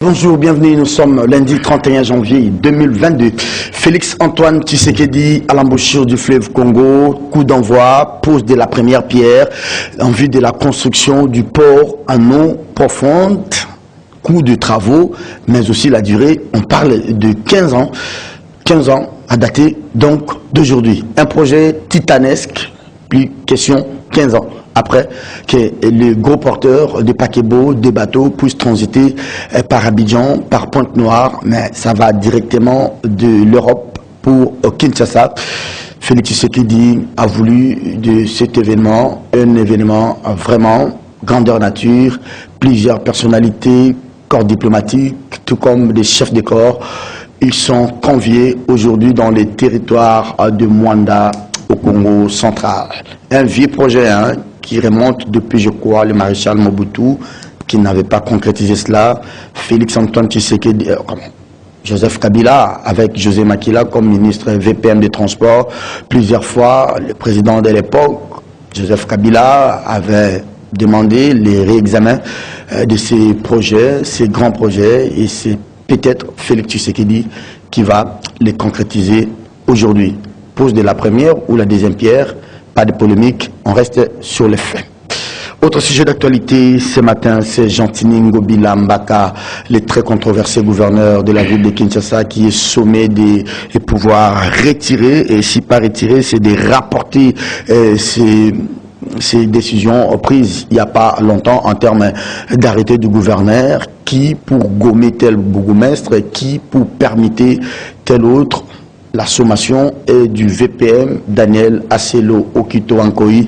Bonjour, bienvenue, nous sommes lundi 31 janvier 2022. Félix Antoine Tshisekedi à l'embouchure du fleuve Congo, coup d'envoi, pose de la première pierre en vue de la construction du port en eau profonde, coût de travaux, mais aussi la durée, on parle de 15 ans à dater donc d'aujourd'hui. Un projet titanesque, puis question 15 ans. Après que les gros porteurs de paquebots, des bateaux puissent transiter par Abidjan, par Pointe-Noire, mais ça va directement de l'Europe pour Kinshasa. Félix Tshisekedi a voulu de cet événement, un événement vraiment grandeur nature, plusieurs personnalités, corps diplomatiques, tout comme des chefs de corps. Ils sont conviés aujourd'hui dans les territoires de Mwanda au Congo central. Un vieux projet, qui remonte depuis, je crois, le maréchal Mobutu, qui n'avait pas concrétisé cela. Félix Antoine Tshisekedi, Joseph Kabila, avec José Makila comme ministre VPM des Transports. Plusieurs fois, le président de l'époque, Joseph Kabila, avait demandé les réexamens de ces projets, ces grands projets, et c'est peut-être Félix Tshisekedi qui va les concrétiser aujourd'hui. Pose de la première ou la deuxième pierre, pas de polémique, on reste sur les faits. Autre sujet d'actualité ce matin, c'est Jantini Ngobila Mbaka, le très controversé gouverneur de la ville de Kinshasa, qui est sommé de pouvoir retirer, et si pas retirer, c'est de rapporter ces décisions prises il n'y a pas longtemps en termes d'arrêté du gouverneur, qui pour gommer tel bourgmestre, qui pour permettre tel autre. La sommation est du VPM Daniel Asselo Okito Ankoï.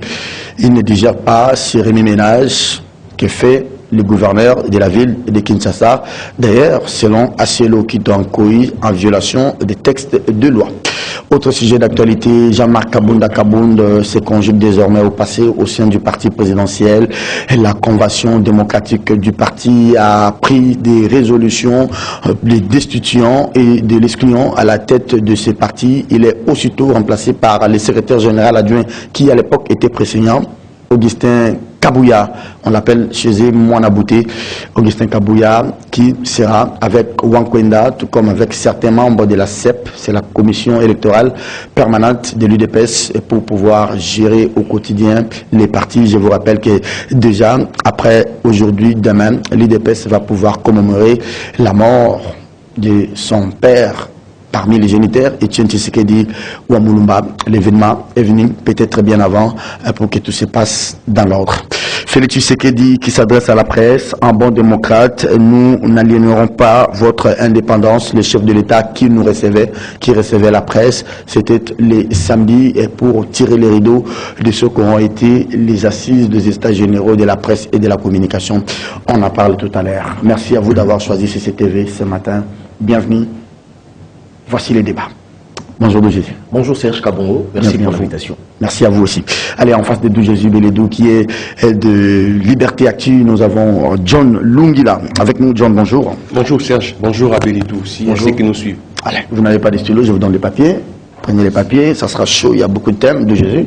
Il ne digère pas ces remue-ménages que fait le gouverneur de la ville de Kinshasa. D'ailleurs, selon Asselo Okito Ankoï, en violation des textes de loi. Autre sujet d'actualité, Jean-Marc Kabunda se conjugue désormais au passé au sein du parti présidentiel. La convention démocratique du parti a pris des résolutions de destituant et de l'excluant à la tête de ce parti. Il est aussitôt remplacé par le secrétaire général adjoint qui à l'époque était précédent, Augustin Kabouya, on l'appelle chez eux Mouanabouté, Augustin Kabouya, qui sera avec Wankwenda, tout comme avec certains membres de la CEP, c'est la commission électorale permanente de l'UDPS, pour pouvoir gérer au quotidien les partis. Je vous rappelle que déjà, après aujourd'hui, demain, l'UDPS va pouvoir commémorer la mort de son père parmi les géniteurs, Etienne Tshisekedi Ouamulumba. L'événement est venu peut-être bien avant pour que tout se passe dans l'ordre. Félix Tshisekedi qui s'adresse à la presse, en bon démocrate, nous n'aliénerons pas votre indépendance. Le chef de l'État qui recevait la presse, c'était les samedis pour tirer les rideaux de ce qu'auront été les assises des États généraux de la presse et de la communication. On en parle tout à l'heure. Merci à vous d'avoir choisi CCTV ce matin. Bienvenue. Voici les débats. Bonjour de Jésus. Bonjour Serge Kabongo, merci pour l'invitation. Merci à vous aussi. Allez, en face de Jésus Beledou qui est de Liberté Actu, nous avons John Lungila. Avec nous, John, bonjour. Bonjour Serge, bonjour à Beledou aussi, à ceux qui nous suivent. Allez, vous n'avez pas de stylo, je vous donne les papiers. Prenez les papiers, ça sera chaud, il y a beaucoup de thèmes de Jésus.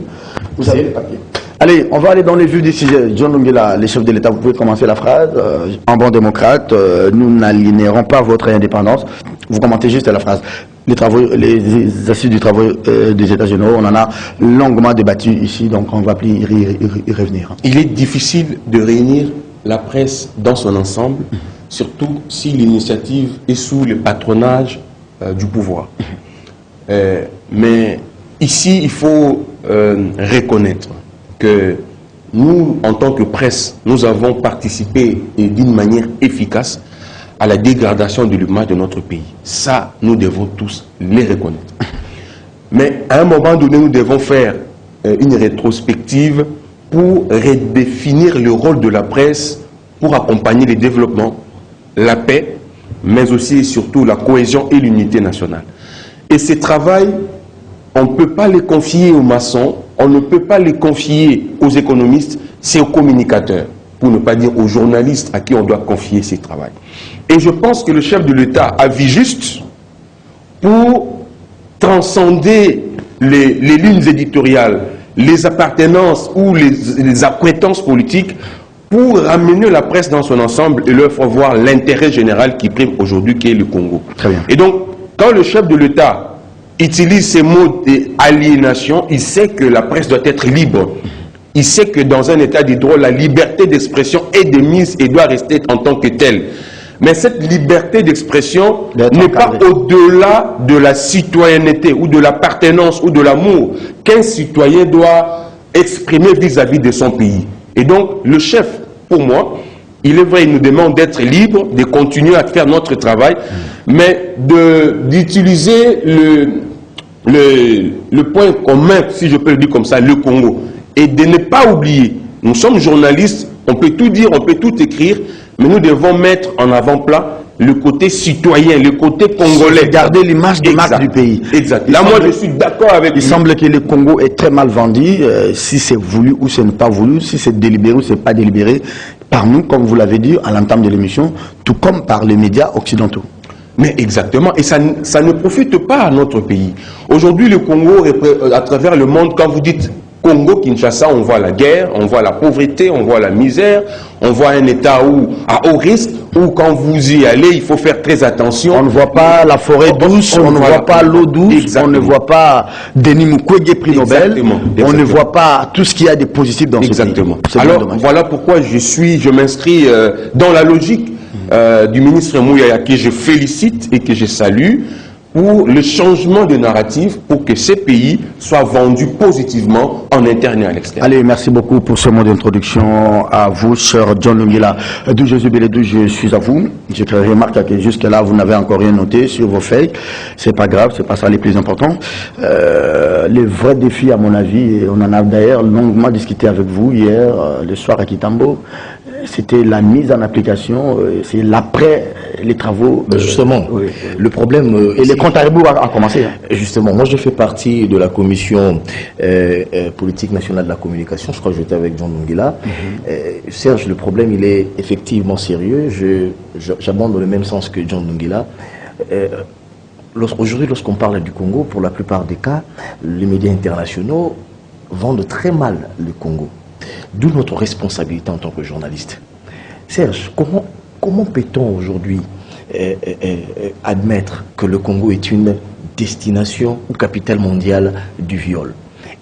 Vous avez les papiers. Allez, on va aller dans les vues des sujets. John Lungila, les chefs de l'État, vous pouvez commencer la phrase. En bon démocrate, nous n'aliénerons pas votre indépendance. Vous commentez juste la phrase. Les assises du travail des États généraux, on en a longuement débattu ici, donc on ne va plus y revenir. Il est difficile de réunir la presse dans son ensemble, surtout si l'initiative est sous le patronage du pouvoir. Mais ici, il faut reconnaître que nous, en tant que presse, nous avons participé d'une manière efficace à la dégradation de l'image de notre pays. Ça, nous devons tous les reconnaître. Mais à un moment donné, nous devons faire une rétrospective pour redéfinir le rôle de la presse pour accompagner le développement, la paix, mais aussi et surtout la cohésion et l'unité nationale. Et ce travail, on ne peut pas les confier aux maçons, on ne peut pas les confier aux économistes, c'est aux communicateurs, pour ne pas dire aux journalistes à qui on doit confier ce travail. Et je pense que le chef de l'État a vu juste pour transcender les lignes éditoriales, les appartenances ou les acquaintances politiques, pour ramener la presse dans son ensemble et leur faire voir l'intérêt général qui prime aujourd'hui, qui est le Congo. Très bien. Et donc, quand le chef de l'État utilise ces mots d'aliénation, il sait que la presse doit être libre. Il sait que dans un état de droit, la liberté d'expression est de mise et doit rester en tant que telle. Mais cette liberté d'expression n'est pas au-delà de la citoyenneté ou de l'appartenance ou de l'amour qu'un citoyen doit exprimer vis-à-vis de son pays. Et donc, le chef, pour moi, il est vrai, il nous demande d'être libre, de continuer à faire notre travail, mais d'utiliser le point commun, si je peux le dire comme ça, le Congo. Et de ne pas oublier, nous sommes journalistes, on peut tout dire, on peut tout écrire, mais nous devons mettre en avant-plan le côté citoyen, le côté congolais. Garder l'image de marque du pays. Exact. Là, moi, je suis d'accord avec lui. Il semble que le Congo est très mal vendu, si c'est voulu ou ce n'est pas voulu, si c'est délibéré ou ce n'est pas délibéré, par nous, comme vous l'avez dit à l'entame de l'émission, tout comme par les médias occidentaux. Mais exactement, et ça ne profite pas à notre pays. Aujourd'hui, le Congo, à travers le monde, quand vous dites Congo, Kinshasa, on voit la guerre, on voit la pauvreté, on voit la misère, on voit un État à haut risque, où quand vous y allez, il faut faire très attention. On ne voit pas la forêt douce, on ne voit pas l'eau douce, exactement. On ne voit pas Denis Mukwege, prix Nobel, exactement. On ne voit pas tout ce qu'il y a de positif dans exactement. ce pays. Alors, voilà pourquoi je m'inscris dans la logique du ministre Mouyaya, que je félicite et que je salue, pour le changement de narratif, pour que ces pays soient vendus positivement en interne et à l'extérieur. Allez, merci beaucoup pour ce mot d'introduction à vous, cher John Lungila. D'où je suis à vous. Je remarque que jusque-là, vous n'avez encore rien noté sur vos feuilles. C'est pas grave, c'est pas ça les plus importants. Le vrai défi, à mon avis, et on en a d'ailleurs longuement discuté avec vous hier, le soir à Kitambo, c'était la mise en application, c'est l'après les travaux. Justement, oui. Le problème... et les comptes à rebours a commencé. Hein. Justement, moi je fais partie de la commission politique nationale de la communication, je crois que j'étais avec John Lungila. Serge, le problème il est effectivement sérieux, j'abonde dans le même sens que John Lungila. Aujourd'hui, lorsqu'on parle du Congo, pour la plupart des cas, les médias internationaux vendent très mal le Congo. D'où notre responsabilité en tant que journaliste. Serge, comment peut-on aujourd'hui admettre que le Congo est une destination ou capitale mondiale du viol?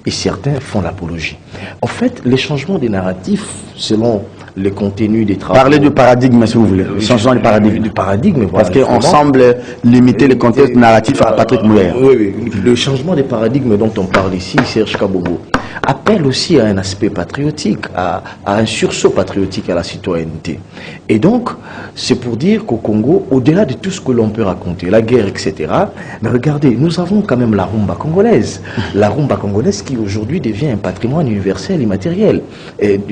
Et certains font l'apologie. En fait, les changements des narratifs, selon le contenu des travaux... Parlez du paradigme, si vous voulez. Changement du paradigme. Du paradigme, voilà. Parce qu'on semble limiter les contextes narratifs à Patrick Mouyaya. Oui. Le changement des paradigmes dont on parle ici, Serge Kabogo, appelle aussi à un aspect patriotique, à un sursaut patriotique à la citoyenneté. Et donc, c'est pour dire qu'au Congo, au-delà de tout ce que l'on peut raconter, la guerre, etc., mais regardez, nous avons quand même la rumba congolaise. La rumba congolaise qui aujourd'hui devient un patrimoine universel immatériel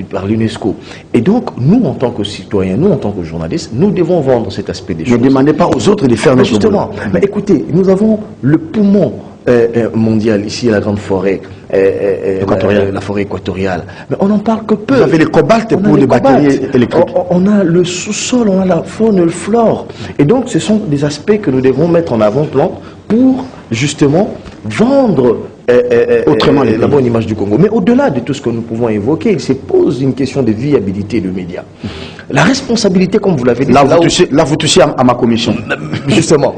par l'UNESCO. Et donc, nous, en tant que citoyens, nous, en tant que journalistes, nous devons vendre cet aspect des choses. Ne demandez pas aux autres de faire notre boulot. Justement, mais écoutez, nous avons le poumon mondial ici, la grande forêt, la forêt équatoriale. Mais on n'en parle que peu. Vous avez les cobaltes pour les batteries électriques. On a le sous-sol, on a la faune, le flore. Et donc, ce sont des aspects que nous devons mettre en avant-plan pour, justement, vendre autrement la bonne image du Congo. Mais au-delà de tout ce que nous pouvons évoquer, il se pose une question de viabilité de médias. La responsabilité, comme vous l'avez dit... Là, vous touchez à ma commission. Justement.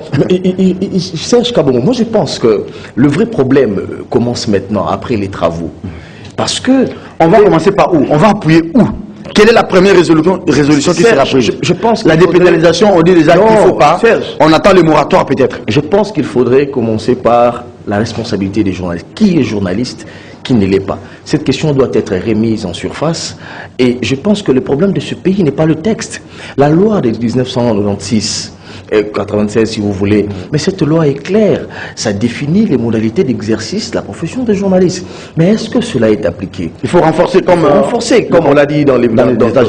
Serge Kabogo, moi je pense que le vrai problème commence maintenant, après les travaux. Parce que... On va commencer par où? On va appuyer où? Quelle est la première résolution qui sera prise? Je pense la dépénalisation, on dit déjà qu'il ne faut pas. Serge. On attend le moratoire peut-être. Je pense qu'il faudrait commencer par la responsabilité des journalistes. Qui est journaliste? Qui ne l'est pas? Cette question doit être remise en surface. Et je pense que le problème de ce pays n'est pas le texte. La loi de 1996... 96 si vous voulez, mais cette loi est claire, ça définit les modalités d'exercice de la profession de journaliste. Mais est-ce que cela est appliqué? Il faut renforcer comme on l'a dit dans les États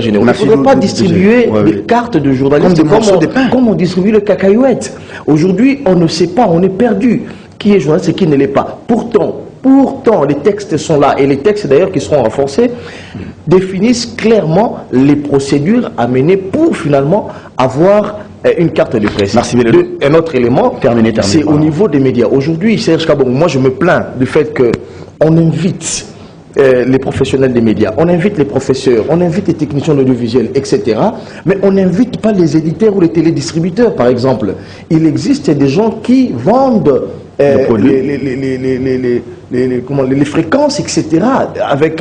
généraux. Il ne faudrait pas distribuer des cartes de journalistes comme on distribue le cacahuète. Aujourd'hui, on ne sait pas, on est perdu. Qui est journaliste et qui ne l'est pas. Pourtant, les textes sont là, et les textes d'ailleurs qui seront renforcés définissent clairement les procédures à mener pour finalement avoir une carte de presse. Merci. Un autre élément, c'est au niveau des médias. Aujourd'hui, Serge Kabogo, moi je me plains du fait qu'on invite les professionnels des médias, on invite les professeurs, on invite les techniciens audiovisuels, etc. Mais on n'invite pas les éditeurs ou les télédistributeurs, par exemple. Il existe des gens qui vendent les fréquences, etc. avec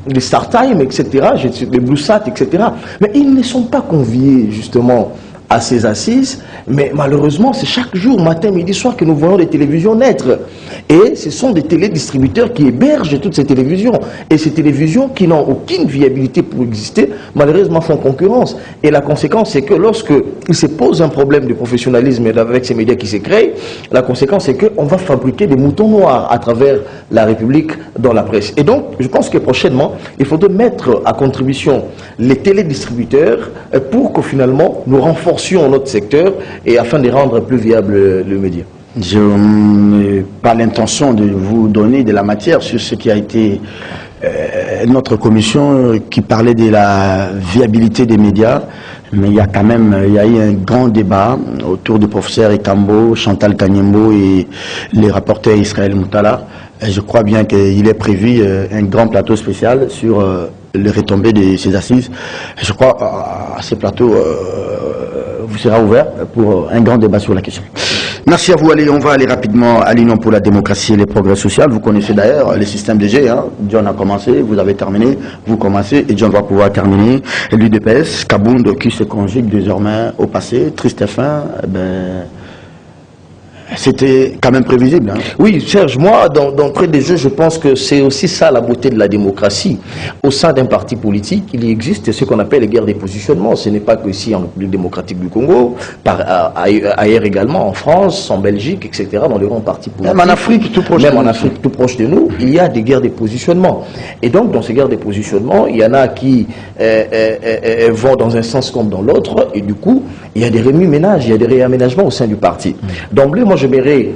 les StarTime, etc., les BlueSat, etc. Mais ils ne sont pas conviés, justement, à ces assises, mais malheureusement, c'est chaque jour, matin, midi, soir, que nous voyons des télévisions naître. Et ce sont des télédistributeurs qui hébergent toutes ces télévisions. Et ces télévisions qui n'ont aucune viabilité pour exister, malheureusement, font concurrence. Et la conséquence, c'est que lorsqu'il se pose un problème de professionnalisme avec ces médias qui se créent, la conséquence, c'est qu'on va fabriquer des moutons noirs à travers la République dans la presse. Et donc, je pense que prochainement, il faudrait mettre à contribution les télédistributeurs pour que finalement, nous renforcions notre secteur et afin de rendre plus viable le média. Je n'ai pas l'intention de vous donner de la matière sur ce qui a été notre commission qui parlait de la viabilité des médias, mais il y a quand même eu un grand débat autour du professeur Ekambo, Chantal Kanyembo et les rapporteurs Israël Moutala. Et je crois bien qu'il est prévu un grand plateau spécial sur les retombées de ces assises. Je crois à ce plateau vous sera ouvert pour un grand débat sur la question. Merci à vous. Allez, on va aller rapidement à l'Union pour la démocratie et les progrès sociaux. Vous connaissez d'ailleurs les systèmes DG. John a commencé, vous avez terminé, vous commencez et John va pouvoir terminer. L'UDPS, Kabound qui se conjugue désormais au passé, triste fin, c'était quand même prévisible. Oui, Serge, moi, d'entrée des jeux, je pense que c'est aussi ça la beauté de la démocratie. Au sein d'un parti politique, il existe ce qu'on appelle les guerres des positionnements. Ce n'est pas que ici en République démocratique du Congo, ailleurs également, en France, en Belgique, etc., dans les grands partis politiques. Même en Afrique, tout proche. Même en Afrique, tout proche de nous, il y a des guerres des positionnements. Et donc, dans ces guerres des positionnements, il y en a qui vont dans un sens comme dans l'autre, et du coup, il y a des remue-ménages, il y a des réaménagements au sein du parti. D'emblée, moi, j'aimerais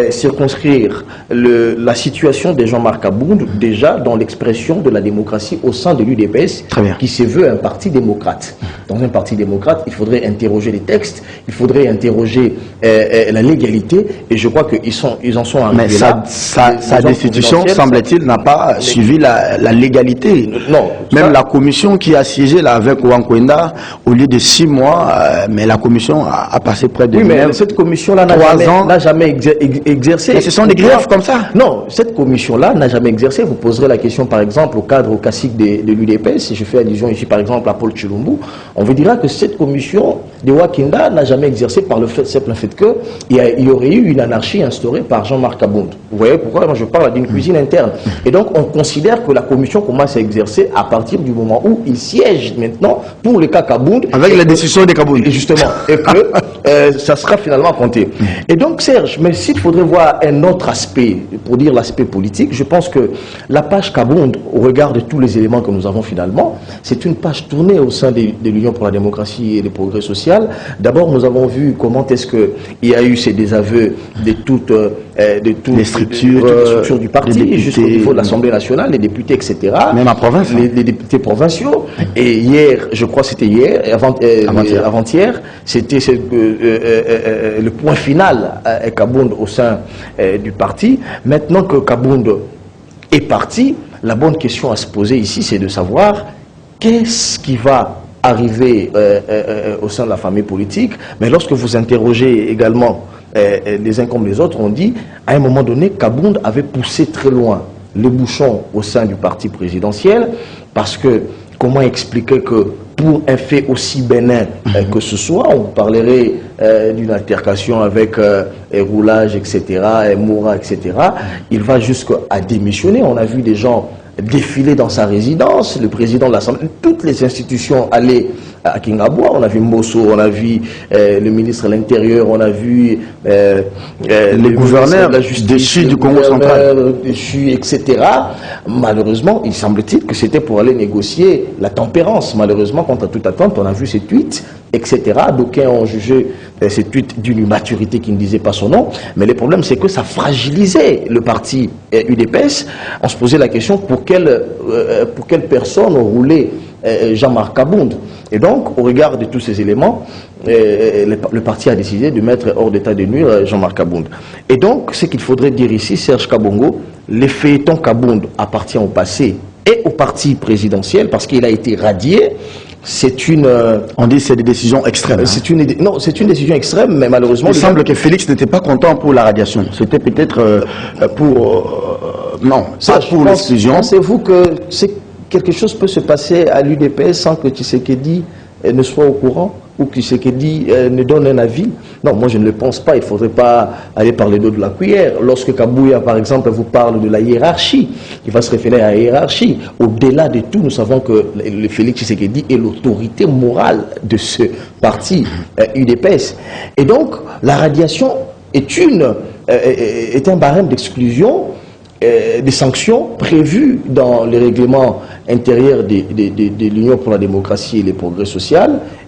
circonscrire la situation de Jean-Marc Kabound déjà dans l'expression de la démocratie au sein de l'UDPS, qui se veut un parti démocrate. Dans un parti démocrate, il faudrait interroger les textes, il faudrait interroger la légalité, et je crois qu'ils en sont arrivés là. Mais sa destitution, semble-t-il, n'a pas suivi la légalité. Non. Même la commission qui a siégé là avec Ouan Kwenda, au lieu de 6 mois, mais la commission a passé près de mais cette commission-là n'a jamais exercé. Mais ce sont des griefs comme ça. Non, cette commission-là n'a jamais exercé. Vous poserez la question, par exemple, au cadre classique de l'UDPS. Je fais allusion ici, par exemple, à Paul Chilumbu. On vous dira que cette commission de Wakinda n'a jamais exercé par le simple fait qu'il y aurait eu une anarchie instaurée par Jean-Marc Kabound. Vous voyez pourquoi moi je parle d'une cuisine interne. Et donc, on considère que la commission commence à exercer à partir du moment où il siège maintenant pour le cas Kabound. Avec la décision de Kabound. Et justement, et que ça sera finalement compté. Et donc, Serge, mais s'il faudrait voir un autre aspect, pour dire l'aspect politique, je pense que la page Kabound, au regard de tous les éléments que nous avons finalement, c'est une page tournée au sein de l'Union pour la démocratie et le progrès social. D'abord, nous avons vu comment est-ce qu'il y a eu ces désaveux de toutes les structures du parti, jusqu'au niveau de l'Assemblée nationale, les députés, etc. Même en province. Les députés provinciaux. Et hier, je crois que c'était hier, avant-hier, c'était le point final à Kabound au sein du parti. Maintenant que Kabound est parti, la bonne question à se poser ici, c'est de savoir qu'est-ce qui va arriver au sein de la famille politique. Mais lorsque vous interrogez également les uns comme les autres, on dit, à un moment donné, Kabound avait poussé très loin les bouchons au sein du parti présidentiel, parce que comment expliquer que pour un fait aussi bénin que ce soit, on parlerait d'une altercation avec roulage, etc., Moura, etc., il va jusqu'à démissionner. On a vu des gens défiler dans sa résidence, le président de l'Assemblée, toutes les institutions allaient à Kingabwa, on a vu Mosso, on a vu le ministre de l'Intérieur, on a vu les gouverneurs de la justice déchus du Congo central, déchus, etc. Malheureusement, il semble-t-il que c'était pour aller négocier la tempérance. Malheureusement, contre toute attente, on a vu ces tweets, etc. D'aucuns ont jugé ces tweets d'une immaturité qui ne disait pas son nom, mais le problème c'est que ça fragilisait le parti UDPS. On se posait la question pour quelle personne roulait Jean-Marc Kabound. Et donc, au regard de tous ces éléments, le parti a décidé de mettre hors d'état de nuire Jean-Marc Kabound. Et donc, ce qu'il faudrait dire ici, Serge Kabongo, les feuilletons Kabound appartient au passé et au parti présidentiel parce qu'il a été radié. C'est une... On dit que c'est des décisions extrêmes. Non, c'est une décision extrême, mais malheureusement... Il semble que Félix n'était pas content pour la radiation. C'était peut-être pour... non, pas pour l'exclusion. Pensez-vous que quelque chose peut se passer à l'UDPS sans que Tshisekedi ne soit au courant ou que Tshisekedi ne donne un avis? Non, moi je ne le pense pas. Il ne faudrait pas aller par le dos de la cuillère. Lorsque Kabouya, par exemple, vous parle de la hiérarchie, il va se référer à la hiérarchie. Au-delà de tout, nous savons que le Félix Tshisekedi est l'autorité morale de ce parti UDPS. Et donc, la radiation est un barème d'exclusion des sanctions prévues dans les règlements intérieurs de l'Union pour la démocratie et les progrès sociaux.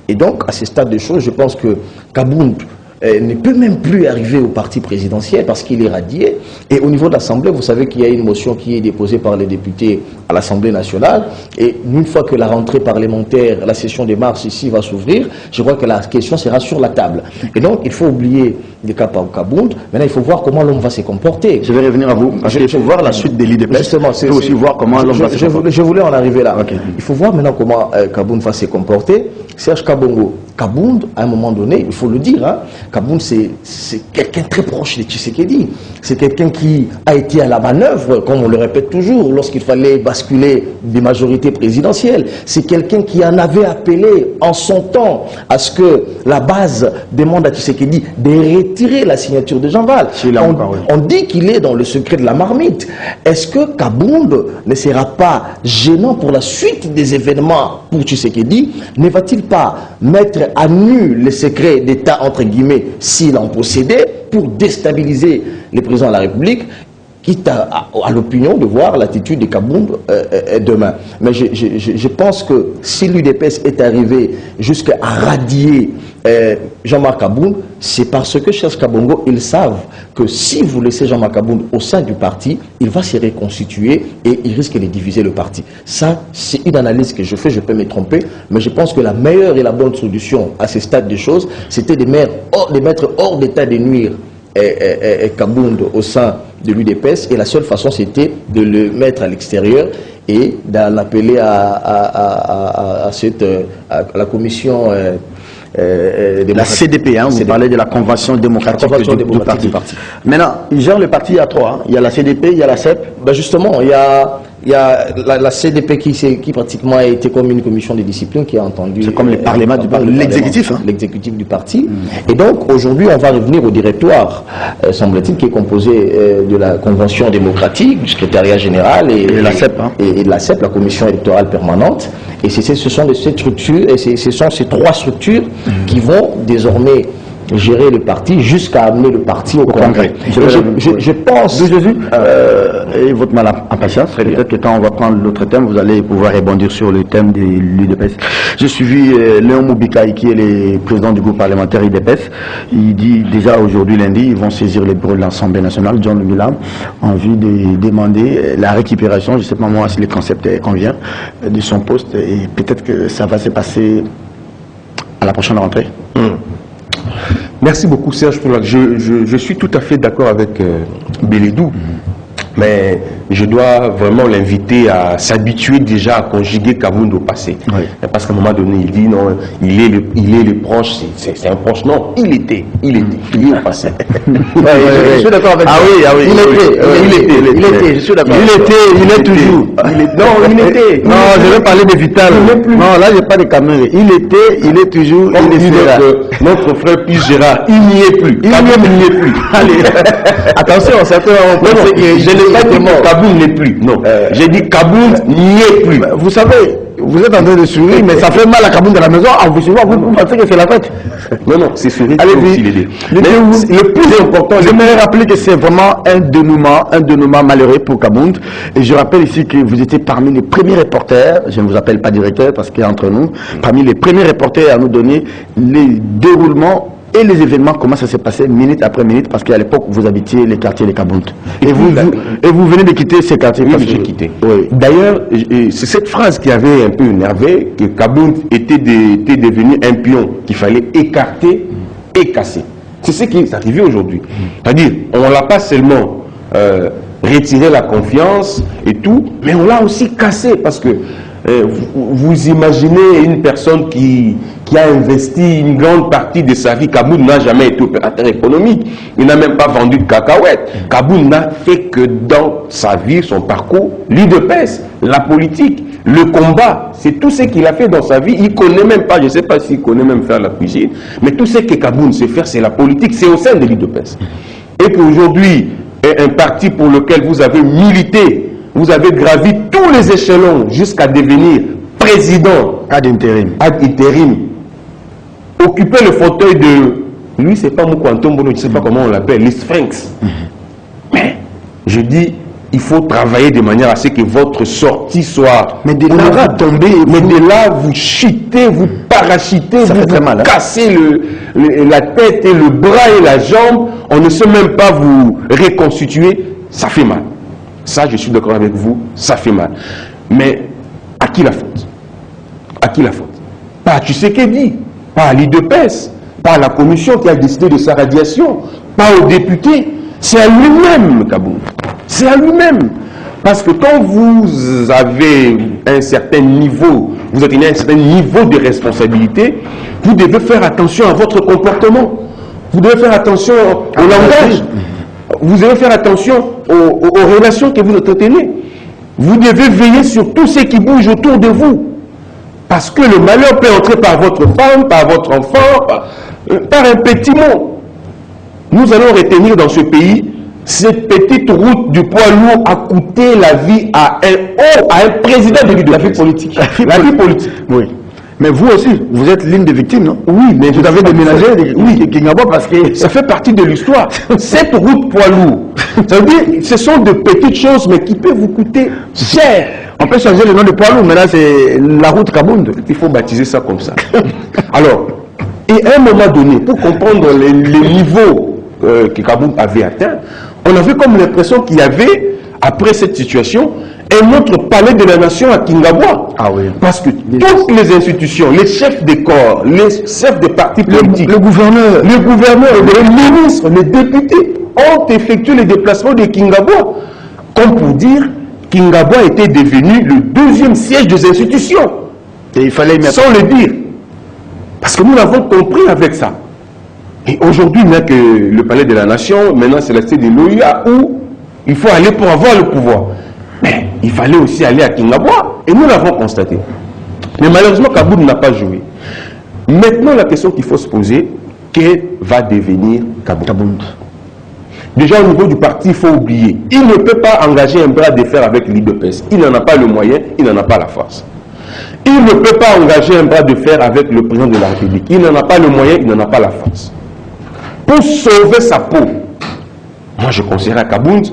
Et donc, à ce stade de choses, je pense que Kabound ne peut même plus arriver au parti présidentiel parce qu'il est radié. Et au niveau de l'Assemblée, vous savez qu'il y a une motion qui est déposée par les députés à l'Assemblée nationale. Et une fois que la rentrée parlementaire, la session de mars ici va s'ouvrir, je crois que la question sera sur la table. Et donc, il faut oublier les cas par Kabound. Maintenant, il faut voir comment l'homme va se comporter. Je vais revenir à vous. Parce qu'il faut voir la suite de l'IDPS. Justement, il faut aussi voir comment l'homme va se comporter. Je voulais en arriver là. Okay. Il faut voir maintenant comment Kabound va se comporter. Serge Kabongo. Kabound, à un moment donné, il faut le dire, hein, Kabound, c'est quelqu'un très proche de Tshisekedi. C'est quelqu'un qui a été à la manœuvre, comme on le répète toujours, lorsqu'il fallait basculer des majorités présidentielles. C'est quelqu'un qui en avait appelé en son temps à ce que la base demande à Tshisekedi de retirer la signature de Jean Val. On dit qu'il est dans le secret de la marmite. Est-ce que Kabound ne sera pas gênant pour la suite des événements pour Tshisekedi? Ne va-t-il pas mettre à nu les secrets d'État, entre guillemets, s'il en possédait, pour déstabiliser les présidents de la République, quitte à l'opinion de voir l'attitude de Kabound demain. Mais je pense que si l'UDPS est arrivé jusqu'à radier Jean-Marc Kabound, c'est parce que, chers Kabongo, ils savent que si vous laissez Jean-Marc Kabound au sein du parti, il va se reconstituer et il risque de diviser le parti. Ça, c'est une analyse que je fais, je peux me tromper, mais je pense que la meilleure et la bonne solution à ce stade des choses, c'était de mettre hors d'état de nuire Kabound au sein de l'UDPS, et la seule façon c'était de le mettre à l'extérieur et d'en appeler à la commission la CDP, hein, vous parlez de la Convention démocratique du parti. Maintenant, il gère le parti à trois. Hein. Il y a la CDP, il y a la CEP. Ben justement, il y a la CDP qui pratiquement a été comme une commission de discipline qui a entendu... C'est comme le Parlement du parti, l'exécutif. Hein. L'exécutif du parti. Et donc, aujourd'hui, on va revenir au directoire, semble-t-il, qui est composé de la Convention démocratique, du secrétariat général et la CEP. Hein. Et de la CEP, la commission électorale permanente. Et ce sont de ces structures, et ce sont ces trois structures qui vont désormais gérer le parti jusqu'à amener le parti au Congrès. Je pense... Jésus, et votre mal en patience, peut-être que quand on va prendre l'autre thème, vous allez pouvoir rebondir sur le thème de l'UDPS. J'ai suivi Léon Moubikaï, qui est le président du groupe parlementaire UDPS. Il dit déjà aujourd'hui, lundi, ils vont saisir les bureaux de l'Assemblée nationale, John Lumila, en vue de demander la récupération, je ne sais pas moi si le concept convient, de son poste, et peut-être que ça va se passer à la prochaine rentrée. Merci beaucoup Serge. Je suis tout à fait d'accord avec Bélédou, mais je dois vraiment l'inviter à s'habituer déjà à conjuguer Kabound au passé. Oui. Parce qu'à un moment donné, il dit non, il est le proche, c'est un proche. Non, il est au passé. Je suis d'accord avec il était, je suis d'accord. Il est toujours. Il était. Non, je vais parler de Vital. Non, là, j'ai pas de caméra. Il était, il est toujours, il est sera. Notre frère Pis Gérard, il n'y est plus. Kabound n'y est plus. Allez, attention, certains ont pensé que je n'ai pas dit que Kabound n'est plus. Non, j'ai dit Kabound n'y est plus. Vous savez, vous êtes en train de sourire, mais ça fait mal à Kabound à la maison. En vous suivant, vous pensez que c'est la fête. Non, c'est sourire. Allez-y. Le plus important, j'aimerais rappeler que c'est vraiment un dénouement malheureux pour Kabound. Et je rappelle ici que vous étiez parmi les premiers reporters, je ne vous appelle pas directeur parce qu'il y a entre nous, parmi les premiers reporters à nous donner les déroulements et les événements, comment ça s'est passé minute après minute, parce qu'à l'époque, vous habitiez les quartiers de Kabound. Et vous venez de quitter ces quartiers. Oui, j'ai quitté. Oui. D'ailleurs, c'est cette phrase qui avait un peu énervé, que Kabound était devenu un pion qu'il fallait écarter et casser. C'est ce qui est arrivé aujourd'hui. C'est-à-dire, on ne l'a pas seulement retiré la confiance et tout, mais on l'a aussi cassé, parce que vous imaginez une personne qui a investi une grande partie de sa vie. Kabound n'a jamais été opérateur économique, il n'a même pas vendu de cacahuètes. Kabound n'a fait que dans sa vie, son parcours, l'UDPS, la politique, le combat, c'est tout ce qu'il a fait dans sa vie. Il ne connaît même pas, je ne sais pas s'il connaît même faire la cuisine, mais tout ce que Kabound sait faire, c'est la politique, c'est au sein de l'UDPS. Et qu'aujourd'hui, un parti pour lequel vous avez milité, vous avez gravi tous les échelons jusqu'à devenir président ad intérim, occuper le fauteuil de... Lui, c'est pas Moukwantombo, je ne sais pas comment on l'appelle, les Sphinx. Mais, je dis, il faut travailler de manière à ce que votre sortie soit... Mais de là, vous tombez... Mais de là, vous chutez, vous parachutez, ça vous, fait très mal, hein? cassez la tête et le bras et la jambe, on ne sait même pas vous reconstituer, ça fait mal. Ça, je suis d'accord avec vous, ça fait mal. Mais à qui la faute? À qui la faute? Pas à Tshisekedi, pas à l'UDPS, pas à la commission qui a décidé de sa radiation, pas aux députés. C'est à lui-même, Kabound. C'est à lui-même. Parce que quand vous avez un certain niveau, vous atteignez un certain niveau de responsabilité, vous devez faire attention à votre comportement. Vous devez faire attention au langage. Vous devez faire attention aux relations que vous entretenez. Vous devez veiller sur tout ce qui bouge autour de vous. Parce que le malheur peut entrer par votre femme, par votre enfant, par un petit mot. Nous allons retenir dans ce pays, cette petite route du poids lourd a coûté la vie à un président de l'UDPS. La vie politique. La vie politique. Oui. Mais vous aussi, vous êtes l'une des victimes, non? Oui, mais vous avez déménagé oui, Kingabo parce que ça fait partie de l'histoire. Cette route poids lourd, ça veut dire, ce sont de petites choses, mais qui peuvent vous coûter cher. On peut changer le nom de poids lourd, mais là c'est la route Kabound. Il faut baptiser ça comme ça. Alors, et à un moment donné, pour comprendre les niveaux que Kabound avait atteint, on avait comme l'impression qu'il y avait, après cette situation, un autre palais de la nation à Kingabwa. Ah oui. Parce que toutes les institutions, les chefs des corps, les chefs des partis politiques, le gouverneur, les ministres, les députés ont effectué les déplacements de Kingabwa. Comme pour dire, Kingabwa était devenu le deuxième siège des institutions. Et il fallait mettre... Sans le dire. Parce que nous l'avons compris avec ça. Et aujourd'hui, il n'y a que le palais de la nation, maintenant c'est la cité de l'OUA où il faut aller pour avoir le pouvoir. Mais il fallait aussi aller à Kingabwa, et nous l'avons constaté. Mais malheureusement, Kabound n'a pas joué. Maintenant, la question qu'il faut se poser, quel va devenir Kabound? Déjà, au niveau du parti, il faut oublier. Il ne peut pas engager un bras de fer avec l'UDPS. Il n'en a pas le moyen, il n'en a pas la force. Il ne peut pas engager un bras de fer avec le président de la République. Il n'en a pas le moyen, il n'en a pas la force. Pour sauver sa peau, moi je conseillerais à Kabound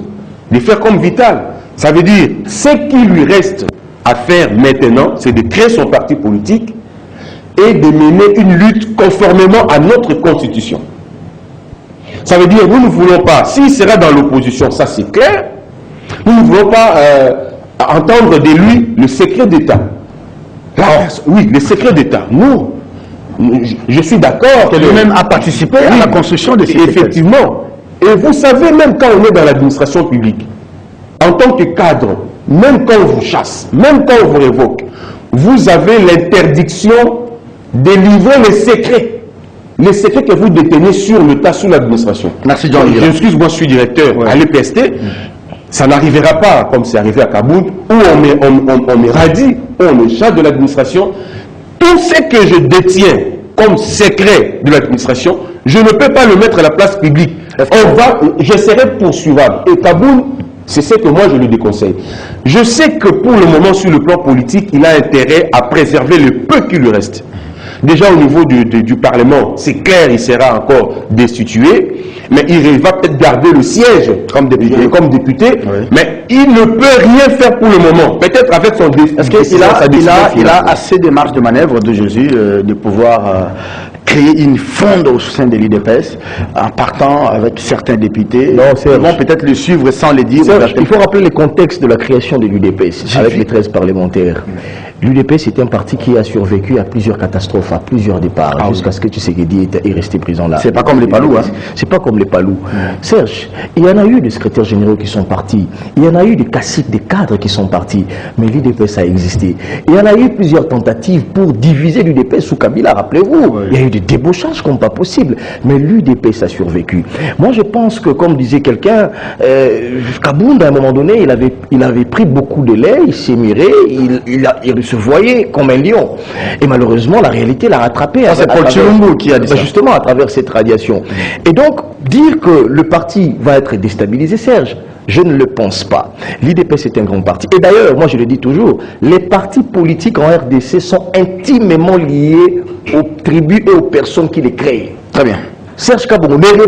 de faire comme Vital. Ça veut dire, ce qui lui reste à faire maintenant, c'est de créer son parti politique et de mener une lutte conformément à notre constitution. Ça veut dire, nous ne voulons pas, s'il sera dans l'opposition, ça c'est clair, nous ne voulons pas entendre de lui le secret d'État. Oui, le secret d'État. Nous, je suis d'accord. Que lui-même a participé à la construction de ces effectivement. Et vous savez, même quand on est dans l'administration publique, en tant que cadre, même quand on vous chasse, même quand on vous révoque, vous avez l'interdiction de livrer les secrets que vous détenez sur le tas, sous l'administration. Merci John. Excuse-moi, je suis directeur à l'EPST. Ça n'arrivera pas comme c'est arrivé à Kabound, où on me radie, où on me chasse de l'administration. Tout ce que je détiens comme secret de l'administration, je ne peux pas le mettre à la place publique. Je serai poursuivable. Et Kabound, c'est ce que moi je lui déconseille. Je sais que pour le moment, sur le plan politique, il a intérêt à préserver le peu qui lui reste. Déjà au niveau du Parlement, c'est clair, il sera encore destitué, mais il va peut-être garder le siège comme député, mais il ne peut rien faire pour le moment. Peut-être avec son décision. Est-ce qu'il a assez de marge de manœuvre de Jésus de pouvoir créer une fronde au sein de l'UDPS en partant avec certains députés. Non, ils vont peut-être le suivre sans le dire. Il faut rappeler le contexte de la création de l'UDPS avec les 13 parlementaires. L'UDPS est un parti qui a survécu à plusieurs catastrophes, à plusieurs départs, jusqu'à ce que Tshisekedi est resté présent là. C'est pas comme les Palous, hein. C'est pas comme les Palous. Serge, il y en a eu des secrétaires généraux qui sont partis, il y en a eu des caciques, des cadres qui sont partis, mais l'UDPS a existé. Il y en a eu plusieurs tentatives pour diviser l'UDPS sous Kabila, rappelez-vous. Il y a eu des débauchages comme pas possible, mais l'UDPS a survécu. Moi je pense que, comme disait quelqu'un, Kabound, à un moment donné, il avait pris beaucoup de lait, il s'est miré, il se voyait comme un lion. Et malheureusement, la réalité l'a rattrapé. C'est Paul Tshilombo qui a dit ça. Justement, à travers cette radiation. Et donc, dire que le parti va être déstabilisé, Serge, je ne le pense pas. L'UDPS est un grand parti. Et d'ailleurs, moi je le dis toujours, les partis politiques en RDC sont intimement liés aux tribus et aux personnes qui les créent. Très bien. Serge Kaboungou, ne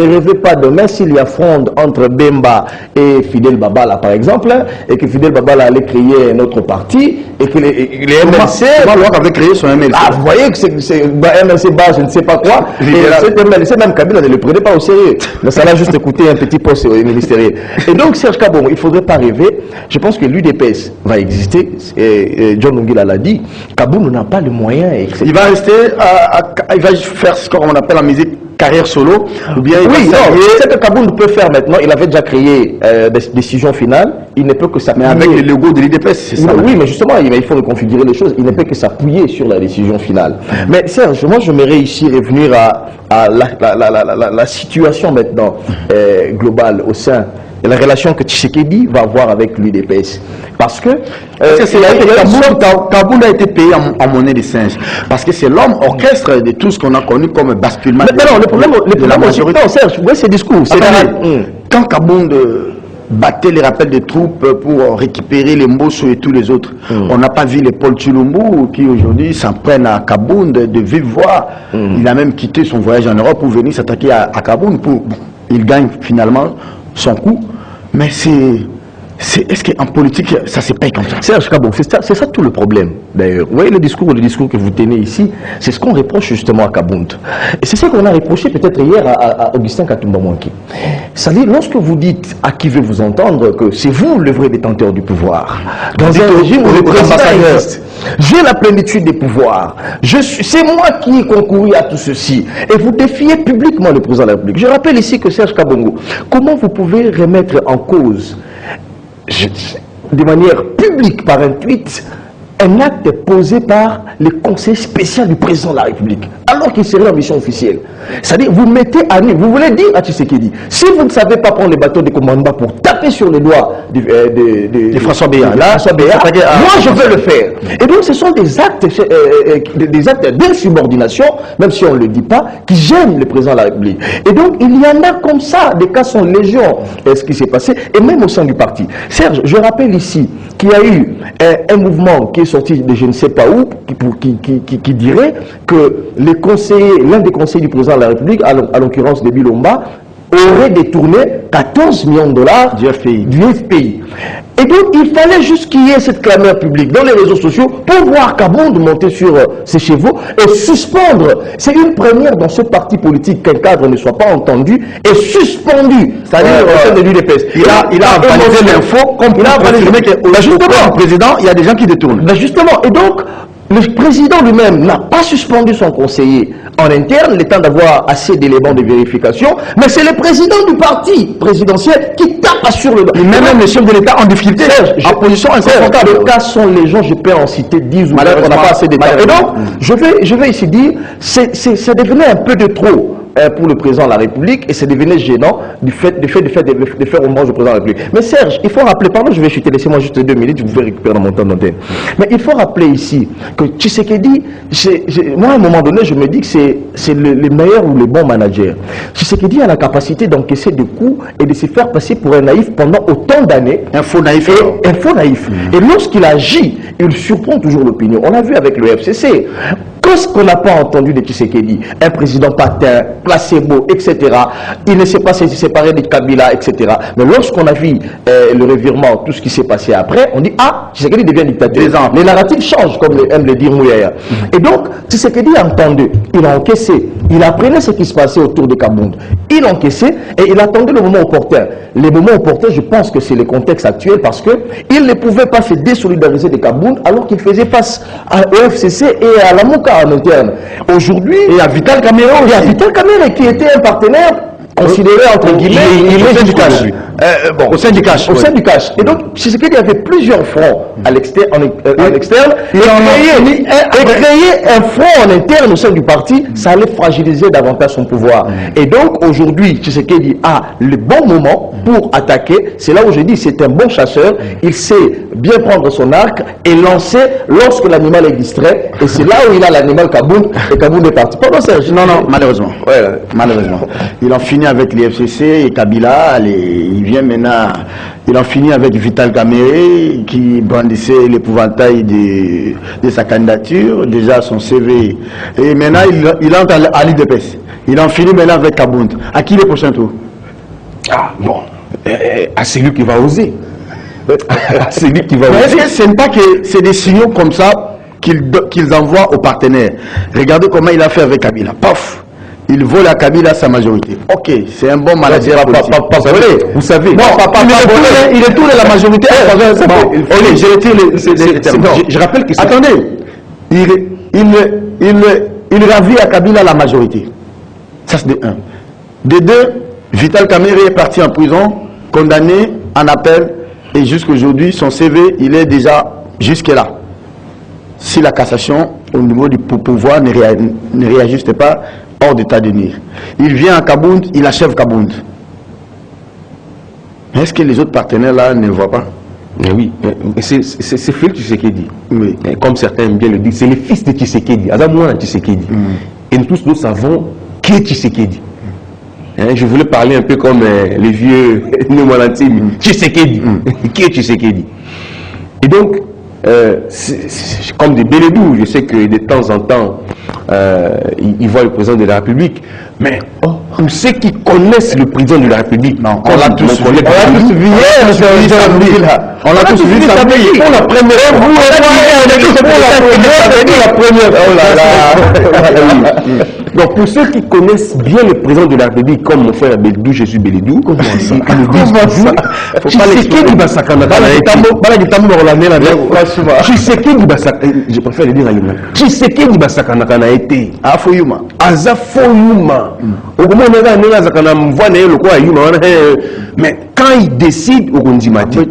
rêvez pas demain s'il y a fronde entre Bemba et Fidel Babala par exemple, et que Fidel Babala allait créer un autre parti, et que les MLC... Comment avait créé son MLC? Ah, vous voyez que c'est MLC bas, je ne sais pas quoi, et cet MLC, même Kabila ne le prenait pas au sérieux. Mais ça l'a juste écouté un petit poste ministériel. Et donc Serge Kaboungou, il ne faudrait pas rêver, je pense que l'UDPS va exister, et John Lungila l'a dit, Kaboungou n'a pas le moyen... Il va rester, il va faire ce qu'on appelle en musique carrière solo, ou bien oui, c'est ce que Kabound peut faire maintenant. Il avait déjà créé des décisions finales. Il ne peut que s'appuyer. Mais avec le logo de l'UDPS, c'est ça. Oui, mais justement, il faut reconfigurer les choses. Il ne peut que s'appuyer sur la décision finale. Mais Serge, moi, j'aimerais ici revenir à la situation maintenant globale au sein de la relation que Tshisekedi va avoir avec l'UDPS. Parce que Kabound a été payé en monnaie de singe. Parce que c'est l'homme orchestre de tout ce qu'on a connu comme basculement. Non, le problème majorité. Non, Serge, vous voyez ces discours. Quand Kabound battait les rappels de troupes pour récupérer les Mbosso et tous les autres, on n'a pas vu les Paul Tshilombo qui aujourd'hui s'en prennent à Kabound de vive voix. Il a même quitté son voyage en Europe pour venir s'attaquer à Kabound. Il gagne finalement son coup. Mais est-ce qu'en politique, ça se paye comme ça? Serge Kabound, c'est ça tout le problème, d'ailleurs. Vous voyez le discours que vous tenez ici, c'est ce qu'on reproche justement à Kabound. Et c'est ça qu'on a reproché peut-être hier à Augustin Katumba Mwangi. C'est-à-dire, lorsque vous dites à qui veut vous entendre que c'est vous le vrai détenteur du pouvoir, dans un régime où le président existe, j'ai la plénitude des pouvoirs, c'est moi qui ai concouru à tout ceci, et vous défiez publiquement le président de la République. Je rappelle ici que Serge Kabound, comment vous pouvez remettre en cause de manière publique par un tweet un acte posé par le conseil spécial du président de la République alors qu'il serait en mission officielle? C'est-à-dire, vous mettez à nu, vous voulez dire à Tshisekedi, si vous ne savez pas prendre les bateaux de commandement pour taper sur les doigts de François Béat, moi je veux le faire. Et donc ce sont des actes d'insubordination, même si on ne le dit pas, qui gênent le président de la République. Et donc il y en a comme ça, des cas sont légion, ce qui s'est passé, et même au sein du parti. Serge, je rappelle ici qu'il y a eu un mouvement qui est sorti de je ne sais pas où, qui dirait que les conseillers, l'un des conseillers du président de la République, à l'occurrence de Bilomba, aurait détourné 14 millions de dollars du FPI. Et donc, il fallait juste qu'il y ait cette clameur publique dans les réseaux sociaux pour voir Kabound monter sur ses chevaux et suspendre. C'est une première dans ce parti politique qu'un cadre ne soit pas entendu et suspendu. C'est-à-dire au sein de l'UDPS. Il a validé l'info comme il a confirmé qu'au président, il y a des gens qui détournent. Justement. Et donc, le président lui-même n'a pas suspendu son conseiller en interne, le temps d'avoir assez d'éléments de vérification, mais c'est le président du parti présidentiel qui tape sur le... Même les chefs de l'État en difficulté, en position inconfortable. Les cas sont les gens, je peux en citer 10 ou 20, on n'a pas assez d'éléments. Et donc, je vais ici dire, c'est devenu un peu de trop pour le président de la République et c'est devenu gênant de faire hommage au président de la République. Mais Serge, il faut rappeler, pardon, je vais chuter, laissez-moi juste 2 minutes, je vous fais récupérer dans mon temps d'antenne. Mais il faut rappeler ici que Tshisekedi, moi à un moment donné, je me dis que c'est le meilleur ou le bon manager. Tshisekedi a la capacité d'encaisser des coups et de se faire passer pour un naïf pendant autant d'années. Un faux naïf. Un faux naïf. Et lorsqu'il agit, il surprend toujours l'opinion. On l'a vu avec le FCC. Qu'est-ce qu'on n'a pas entendu de Tshisekedi? Un président patin, placebo, etc. Il ne s'est pas séparé de Kabila, etc. Mais lorsqu'on a vu le revirement, tout ce qui s'est passé après, on dit, ah, Tshisekedi devient dictateur. Les narratifs changent, comme aime le dire Mouyaya. Et donc, Tshisekedi a entendu, il a encaissé, il apprenait ce qui se passait autour de Kabound. Il encaissait et il attendait le moment opportun. Les moments opportuns, je pense que c'est le contexte actuel parce qu'il ne pouvait pas se désolidariser de Kabound alors qu'il faisait face au FCC et à la Mouka en interne. Aujourd'hui, et à Vital Kamerhe aussi. Et à Vital Kamerhe qui était un partenaire considéré entre guillemets, il est du cash. Bon, au sein du cash. Au sein du cash. Et donc, Tshisekedi avait plusieurs fronts à l'externe, et créer un front en interne au sein du parti, ça allait fragiliser davantage son pouvoir. Et donc, aujourd'hui, Tshisekedi a le bon moment pour attaquer. C'est là où je dis, c'est un bon chasseur. Il sait bien prendre son arc et lancer lorsque l'animal est distrait. Et c'est là où il a l'animal Kabound, et Kabound est parti. Pardon, Serge. Non, malheureusement. Ouais, malheureusement. Il en finit avec les FCC et Kabila. Il vient maintenant, il en finit avec Vital Kamerhe qui brandissait l'épouvantail de sa candidature, déjà son CV. Et maintenant, il entre à l'IDPS. Il en finit maintenant avec Kabound. À qui le prochain tour? Ah, bon. À celui qui va oser. À celui qui va oser. Est-ce que ce n'est pas que c'est des signaux comme ça qu'ils envoient aux partenaires? Regardez comment il a fait avec Kabila. Paf! Il vole à Kabila sa majorité. Ok, c'est un bon manager. Vous savez. Non, il est tout de la majorité. Je rappelle que attendez, il ravit à Kabila la majorité. Ça c'est de un. De deux, Vital Kamerhe est parti en prison, condamné en appel, et jusqu'aujourd'hui, son CV, il est déjà jusque-là. Si la cassation, au niveau du pouvoir, ne réajuste pas, hors d'état de nuire. Il vient à Kabound, il achève Kabound. Est-ce que les autres partenaires là ne voient pas? Mais oui, c'est Félix Tshisekedi. Oui. Comme certains aiment bien le dire, c'est le fils de Tshisekedi, Azamouana Tshisekedi. Et nous tous nous savons qui est Tshisekedi. Je voulais parler un peu comme les vieux Noumalantine. Tshisekedi. Qui est Tshisekedi? Et donc, c'est comme des Bélédou, je sais que de temps en temps, ils voient le président de la République, mais pour ceux qui connaissent le président de la République, non, on l'a tous vu. On l'a tous vu pour la première fois. Donc pour ceux qui connaissent bien le président de la République, comme mon frère Bélédou, je suis Bélédou, comment ça? Faut pas l'expliquer. Je préfère le dire à Yuma. Tshisekedi Basakanakana été. Afoyuma. Azafoyuma. Mais quand il décide au Gondimati,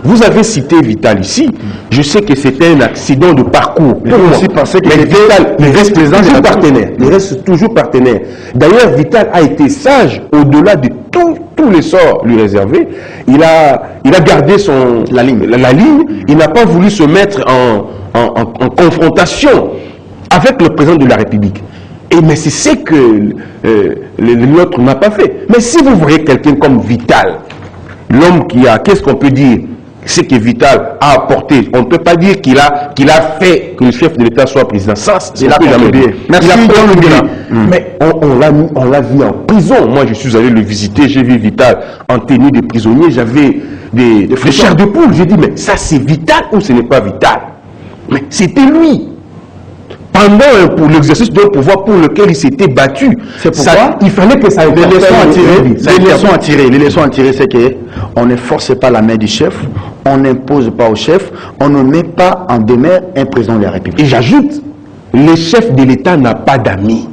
vous avez cité Vital ici. Je sais que c'était un accident de parcours. Pour moi. Aussi parce que Vital, il reste toujours partenaire. Il reste toujours partenaire. D'ailleurs, Vital a été sage au-delà de tous les sorts lui réservés. Il a gardé la ligne. Il n'a pas voulu se mettre en confrontation avec le président de la République. Mais c'est ce que l'autre n'a pas fait. Mais si vous voyez quelqu'un comme Vital, l'homme qui a, qu'est-ce qu'on peut dire? Ce que Vital a apporté, on ne peut pas dire qu'il a fait que le chef de l'État soit président. Ça, c'est la jamais bien. Merci. Mais on l'a vu en prison. Moi, je suis allé le visiter, j'ai vu Vital en tenue de prisonnier, j'avais des chairs de poule. J'ai dit, mais ça c'est Vital ou ce n'est pas Vital? Mais c'était lui. Pendant pour l'exercice d'un pouvoir pour lequel il s'était battu. C'est pourquoi il fallait que ça ait les leçons à tirer, c'est qu'on ne force pas la main du chef, on n'impose pas au chef, on ne met pas en demeure un président de la République. Et j'ajoute, le chef de l'État n'a pas d'amis.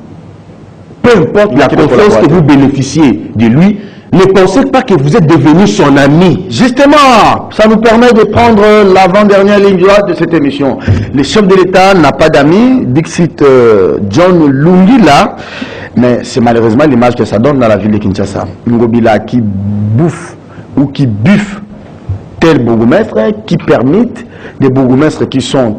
Peu importe la confiance que vous bénéficiez de lui, ne pensez pas que vous êtes devenu son ami. Justement, ça nous permet de prendre l'avant-dernière ligne droite de cette émission. Le chef de l'État n'a pas d'amis, Dixit John Lungila, mais c'est malheureusement l'image que ça donne dans la ville de Kinshasa. Ngobila qui bouffe ou qui buffe tel bourgmestre, qui permettent des bourgmestres qui sont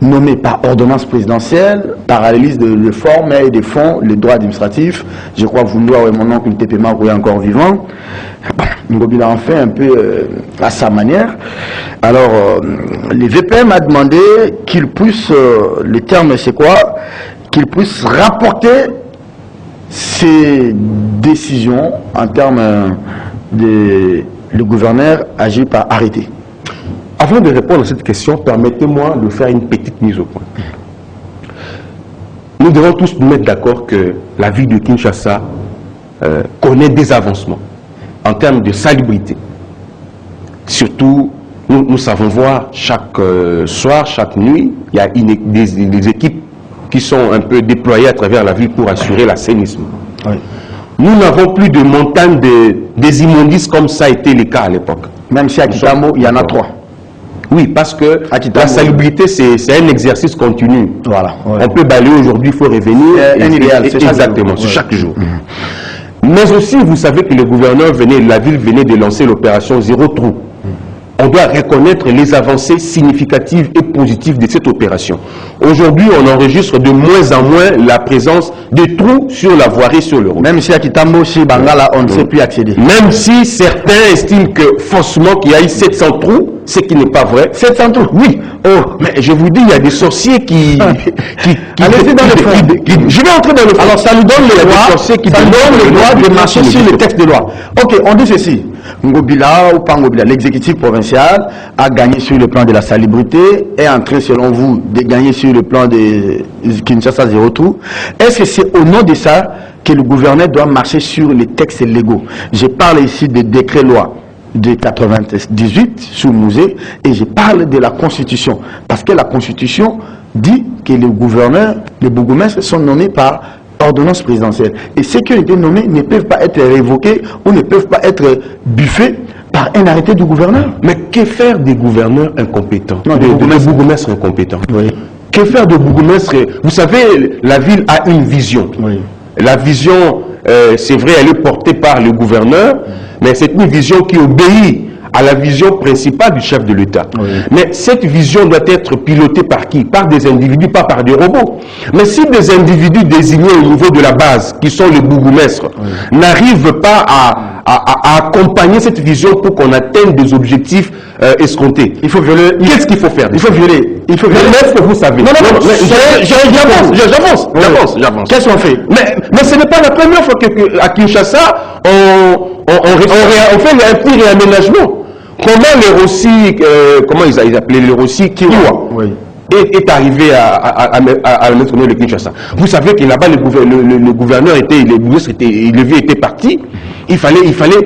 nommé par ordonnance présidentielle, parallélisme de forme et de fond, les droits administratifs. Je crois que vous et mon oncle Tepema est encore vivant. Ngobila en fait un peu à sa manière. Alors, le VPM a demandé qu'il puisse, le terme c'est quoi, qu'il puisse rapporter ses décisions en termes de... Le gouverneur agit par arrêté. Avant de répondre à cette question, permettez-moi de faire une petite mise au point. Nous devons tous nous mettre d'accord que la ville de Kinshasa connaît des avancements en termes de salubrité. Surtout, nous savons voir chaque soir, chaque nuit, il y a des équipes qui sont un peu déployées à travers la ville pour assurer l'assainissement. Oui. Nous n'avons plus de montagne des immondices comme ça a été le cas à l'époque. Même si à Kitamo, il y en a 3. Oui, parce que la salubrité, c'est un exercice continu. Voilà. Ouais. On peut balayer aujourd'hui, il faut revenir. Un idéal, c'est exactement, c'est chaque jour. Mais aussi, vous savez que le gouverneur la ville venait de lancer l'opération Zéro Trou. On doit reconnaître les avancées significatives et positives de cette opération. Aujourd'hui, on enregistre de moins en moins la présence de trous sur la voirie, sur le route. Même si à Kitamo, chez Bangala, on ne sait plus accéder. Même si certains estiment que faussement qu'il y a eu 700 trous, ce qui n'est pas vrai. 700 trous, oui. Oh, mais je vous dis, il y a des sorciers qui allez-y dans le fond. Je vais entrer dans le fond. Alors, ça nous donne le droit de marcher sur le texte de loi. Ok, on dit ceci. Ngobila ou pas Ngobila, l'exécutif provincial a gagné sur le plan de la salubrité, est en train, selon vous, de gagner sur le plan de Kinshasa Zéro Trou. Est-ce que c'est au nom de ça que le gouverneur doit marcher sur les textes légaux? Je parle ici des décrets-lois de 98 sous Mouzé et je parle de la Constitution. Parce que la Constitution dit que les gouverneurs, les bourgmestres sont nommés par ordonnance présidentielle. Et ceux qui ont été nommés ne peuvent pas être révoqués ou ne peuvent pas être buffés par un arrêté du gouverneur. Mais que faire des gouverneurs incompétents? Non, des bourgmestres incompétents. Oui. Que faire de bourgmestres? Vous savez, la ville a une vision. Oui. La vision, c'est vrai, elle est portée par le gouverneur, mais c'est une vision qui obéit à la vision principale du chef de l'État. Oui. Mais cette vision doit être pilotée par qui? Par des individus, pas par des robots. Mais si des individus désignés au niveau de la base, qui sont les bourgmestres, n'arrivent pas à accompagner cette vision pour qu'on atteigne des objectifs escomptés, il faut violer. Qu'est-ce qu'il faut faire? Il faut violer. Il faut violer. Est-ce que vous savez? Non, j'avance. Qu'est-ce qu'on fait? Mais ce n'est pas la première fois qu'à Kinshasa, on fait un petit réaménagement. Comment le Rossi, comment ils appelaient le Rossi Kiwa, est arrivé à mettre le Kinshasa. Vous savez que là-bas, le gouverneur était, les ministres étaient, était parti. Il fallait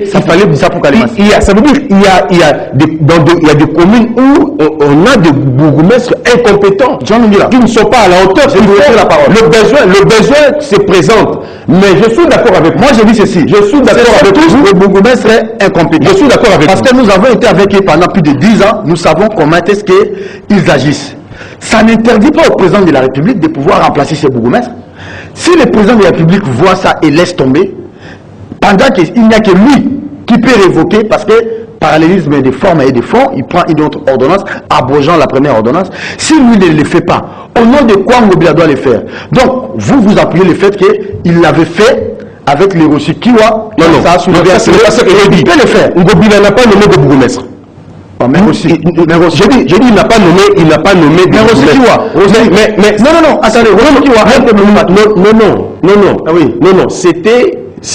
ça veut dire, il y a des communes où on a des bourgmestres incompétents, qui ne sont pas à la hauteur. Le besoin se présente. Mais je suis d'accord avec moi, je dis ceci. Je suis d'accord avec tous les bourgmestres incompétents. Je suis d'accord avec parce que nous avons été avec eux pendant plus de 10 ans. Nous savons comment est-ce qu'ils agissent. Ça n'interdit pas au président de la République de pouvoir remplacer ses bourgmestres. Si le président de la République voit ça et laisse tomber, pendant qu'il n'y a que lui qui peut révoquer, parce que parallélisme des formes et des fonds, il prend une autre ordonnance, abrogeant la première ordonnance. Si lui ne le fait pas, au nom de quoi Ngobila doit le faire? Donc, vous appuyez le fait qu'il l'avait fait avec les Rossi Kiwa. Non, c'est pas ce que je dis. Il peut le faire. Ngobila n'a pas nommé de bourgmestre. Mais aussi, j'ai dit, il n'a pas nommé mais Rossi Kiwa. Non, attendez, Rossi Kiwa. Non, c'était non,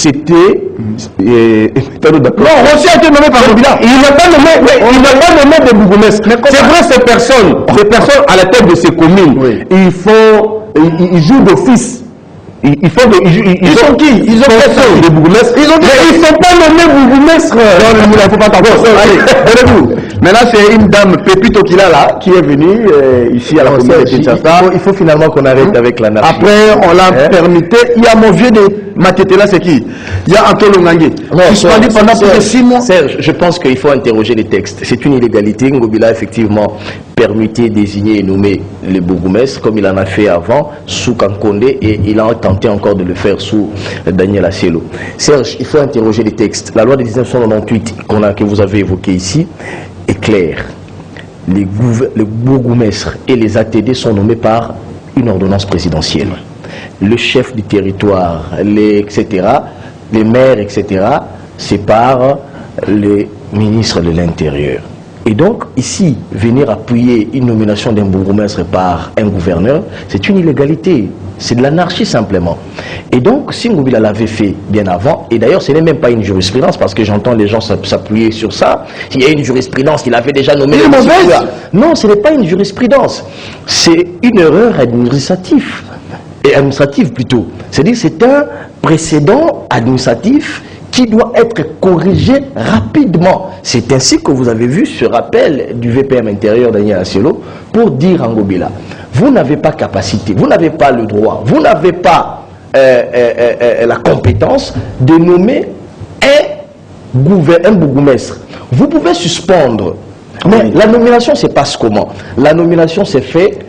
Rossi a été nommé par Ngobila. Il n'a pas nommé de bourgmestre. C'est vrai, ces personnes à la tête de ces communes, ils jouent d'office. Ils sont qui? Ils ont personne. Des bourgmestres. Mais ils ne sont pas nommés bourgmestres. Non, il ne faut pas t'avoir. Allez, donnez-vous. Maintenant, c'est une dame Pépito là, qui est venue ici à la commune de Kinshasa. Il faut finalement qu'on arrête avec l'anarchie. Après, on l'a permis. Il y a mon vieux de Matete là, c'est qui? Il y a Antolo Ngangé. Suspendu pendant plus de 6 mois. Serge, je pense qu'il faut interroger les textes. C'est une illégalité. Ngobila, effectivement, permettait désigner et nommer les bourgmestres, comme il en a fait avant, sous Kankonde, et il a tenté encore de le faire sous Daniel Asielo. Serge, il faut interroger les textes. La loi de 1998 que vous avez évoquée ici est claire. Les bourgmestres et les ATD sont nommés par une ordonnance présidentielle. Le chef du territoire, etc., les maires, etc., c'est par les ministres de l'Intérieur. Et donc, ici, venir appuyer une nomination d'un bourgmestre par un gouverneur, c'est une illégalité. C'est de l'anarchie simplement. Et donc, si Ngobila l'avait fait bien avant, et d'ailleurs ce n'est même pas une jurisprudence, parce que j'entends les gens s'appuyer sur ça, il y a une jurisprudence qu'il avait déjà nommée. Non, ce n'est pas une jurisprudence. C'est une erreur administrative. Et administrative plutôt. C'est-à-dire c'est un précédent administratif qui doit être corrigé rapidement. C'est ainsi que vous avez vu ce rappel du VPM intérieur Daniel Aciolo pour dire à Ngobila, vous n'avez pas capacité, vous n'avez pas le droit, vous n'avez pas la compétence de nommer un bourgmestre. Vous pouvez suspendre, mais la nomination se passe comment? La nomination s'est faite,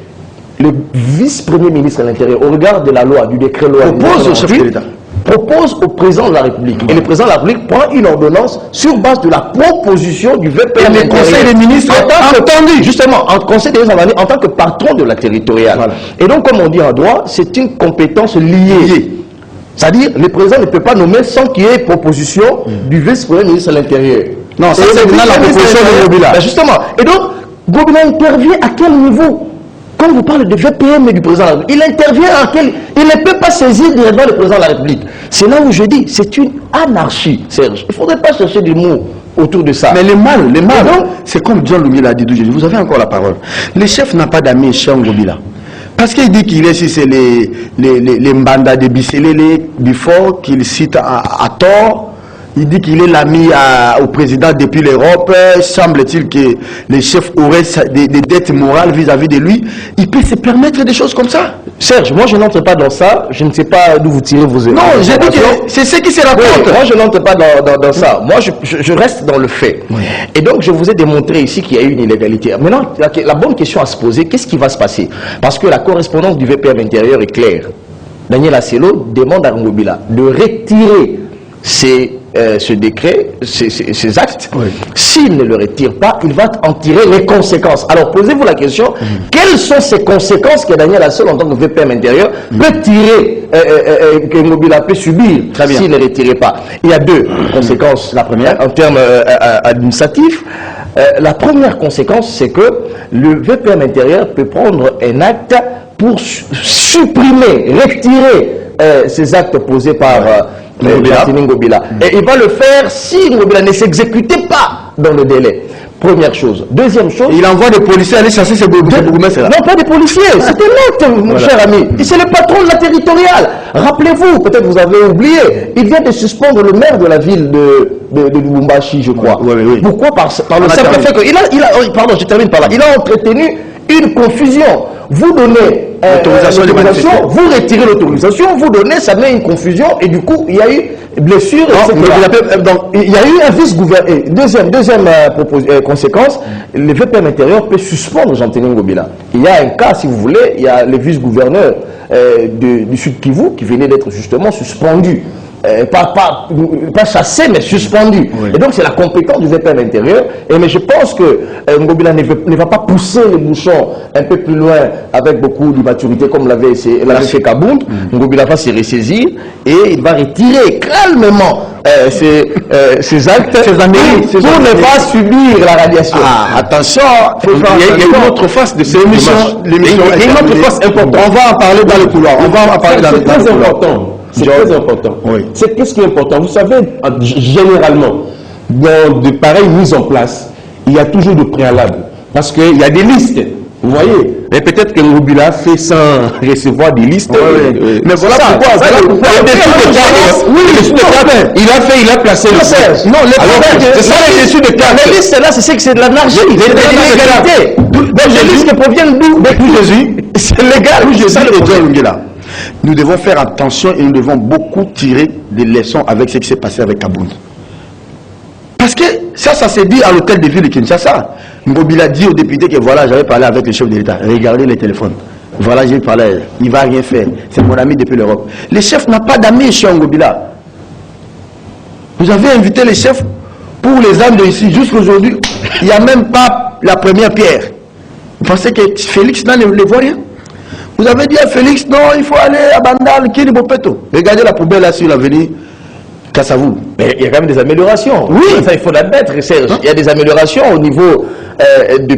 le vice-premier ministre de l'Intérieur, au regard de la loi, du décret loi, propose au chef de l'État, propose au président de la République. Et le président de la République prend une ordonnance sur base de la proposition du VPM. Et le Conseil des ministres entendu, justement, en Conseil des ministres en tant que patron de la territoriale. Voilà. Et donc, comme on dit en droit, c'est une compétence liée. C'est-à-dire, le président ne peut pas nommer sans qu'il y ait proposition du vice-premier ministre de l'Intérieur. Non, ça c'est la proposition de Ngobila. Ben justement. Et donc, Ngobila intervient à quel niveau? Quand vous parlez de VPM et du président de la République, il intervient à quel... Il ne peut pas saisir directement le président de la République. C'est là où je dis, c'est une anarchie, Serge. Il ne faudrait pas chercher des mots autour de ça. Mais les mal, c'est comme John Louis l'a dit d'aujourd'hui. Vous avez encore la parole. Le chef n'a pas d'amis chez Ngobila. Parce qu'il dit qu'il est, si c'est les Mbanda de Bisselele, Bifort, qu'il cite à tort. Il dit qu'il est l'ami au président depuis l'Europe. Semble-t-il que les chefs auraient des dettes morales vis-à-vis de lui. Il peut se permettre des choses comme ça. Serge, moi je n'entre pas dans ça. Je ne sais pas d'où vous tirez vos... Non, j'ai dit que c'est ce qui se raconte. Oui, moi je n'entre pas dans ça. Moi je reste dans le fait. Oui. Et donc je vous ai démontré ici qu'il y a eu une illégalité. Maintenant, la bonne question à se poser, qu'est-ce qui va se passer? Parce que la correspondance du VPM intérieur est claire. Daniel Aciolo demande à Ngobila de retirer ce décret, ces actes. Oui. S'il ne le retire pas, il va en tirer les conséquences. Alors posez-vous la question, quelles sont ces conséquences que Daniel Aciolo, en tant que VPM intérieur, peut tirer, que Ngobila peut subir s'il ne retire pas? Il y a deux conséquences. La première, en termes administratifs, la première conséquence, c'est que le VPM intérieur peut prendre un acte pour supprimer, retirer ces actes posés par Ngobila. Et il va le faire si Ngobila ne s'exécutait pas dans le délai. Première chose. Deuxième chose... Il envoie des policiers aller chercher ces bourgmestres là. Non, pas des policiers, c'est un acte, mon cher ami. C'est le patron de la territoriale. Rappelez-vous, peut-être vous avez oublié, il vient de suspendre le maire de la ville de Lubumbashi, je crois. Oui. Pourquoi? Par le simple fait que... Pardon, je termine par là. Il a entretenu une confusion. Vous donnez l'autorisation, vous retirez l'autorisation, vous donnez, ça met une confusion et du coup, il y a eu blessure. Donc, il y a eu un vice-gouverneur. Deuxième conséquence, le VPM intérieur peut suspendre Jean-Denis Ngobila. Il y a un cas, si vous voulez, il y a le vice-gouverneur du Sud Kivu qui venait d'être justement suspendu. Pas chassé, mais suspendu. Oui. Et donc, c'est la compétence du VPM intérieur. Mais je pense que Ngobila ne va pas pousser les bouchons un peu plus loin avec beaucoup d'immaturité, comme l'avait fait Kabound. Ngobila va se ressaisir et il va retirer calmement ces actes pour ne pas subir la radiation. Attention, il y a une autre face de cette émission. Il y a une autre face importante. On va en parler dans le couloir. C'est très important. C'est très important. Oui. Qu'est-ce qui est important? Vous savez, généralement, dans de pareilles mises en place, il y a toujours de préalables. Parce qu'il y a des listes. Vous voyez? Mais peut-être que Ngobila fait sans recevoir des listes. Oui. Mais voilà pourquoi. Il a placé le listes. Non, c'est ça les dessus de cartes. Les listes là, c'est que c'est de l'anarchie. C'est de l'illégalité. Les listes proviennent d'où? Depuis Jésus. C'est légal. C'est ça le problème, Ngobila. Nous devons faire attention et nous devons beaucoup tirer des leçons avec ce qui s'est passé avec Kabound. Parce que ça s'est dit à l'hôtel de ville de Kinshasa. Ngobila dit aux députés que voilà, j'avais parlé avec le chef de l'État. Regardez les téléphones. Voilà, j'ai parlé. Il ne va rien faire. C'est mon ami depuis l'Europe. Le chef n'a pas d'amis chez Ngobila. Vous avez invité les chefs pour les âmes de ici. Jusqu'aujourd'hui, il n'y a même pas la première pierre. Vous pensez que Félix ne le voit rien? Vous avez dit à Félix, non, il faut aller à Bandal, Kini Bopeto. Regardez la poubelle là sur l'avenue Kassavou. Mais il y a quand même des améliorations. Oui. Ça, il faut l'admettre, Serge. Il y a des améliorations au niveau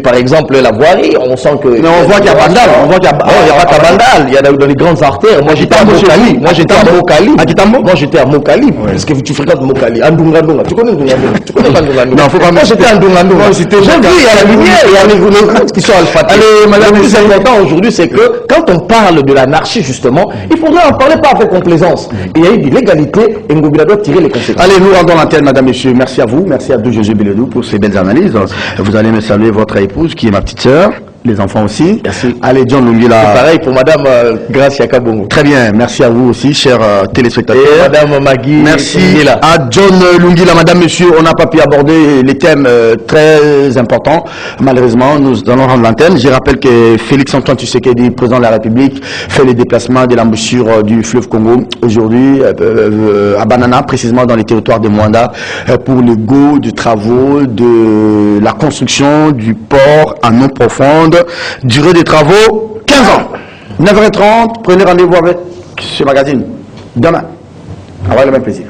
par exemple, la voirie. On sent que... Mais on voit qu'il y a Bandal. On voit qu'il y a... il n'y a pas qu'à Bandal. Il y a dans les grandes artères. Moi, j'étais à Mokali. Moi, j'étais à Mokali. Moi, j'étais à Mokali. Parce que tu fréquentes Mokali. Andungandunga. Tu connais Ndungandunga? Tu connais pas Ndungandunga? Non, faut pas... Moi, j'étais à Ndungandunga. J'ai vu, il y a la lumière, il y a les routes qui sont alphatées. Allez, madame, le plus important aujourd'hui, c'est que quand on parle de l'anarchie, justement, il faudrait en parler pas avec complaisance. Il y a eu de l'égalité et Ngobila doit tirer les conséquences. Allez, nous rendons l'antenne, madame, messieurs. Merci à vous. Merci à Jésus Bélédou pour ces belles analyses. Vous allez me saluer votre épouse, qui est ma petite sœur. Les enfants aussi. Merci. Allez, John Lungila. Pareil pour madame Gracia Kabongo. Très bien. Merci à vous aussi, chers téléspectateurs. Et madame Magui. Merci à John Lungila. Madame, monsieur, on n'a pas pu aborder les thèmes très importants. Malheureusement, nous allons rendre l'antenne. Je rappelle que Félix-Antoine Tshisekedi, président de la République, fait les déplacements de l'embouchure du fleuve Congo aujourd'hui à Banana, précisément dans les territoires de Mwanda, pour le go du travaux de la construction du port en eau profonde. Durée des travaux, 15 ans. 9h30, prenez rendez-vous avec ce magazine demain. Avec le même plaisir.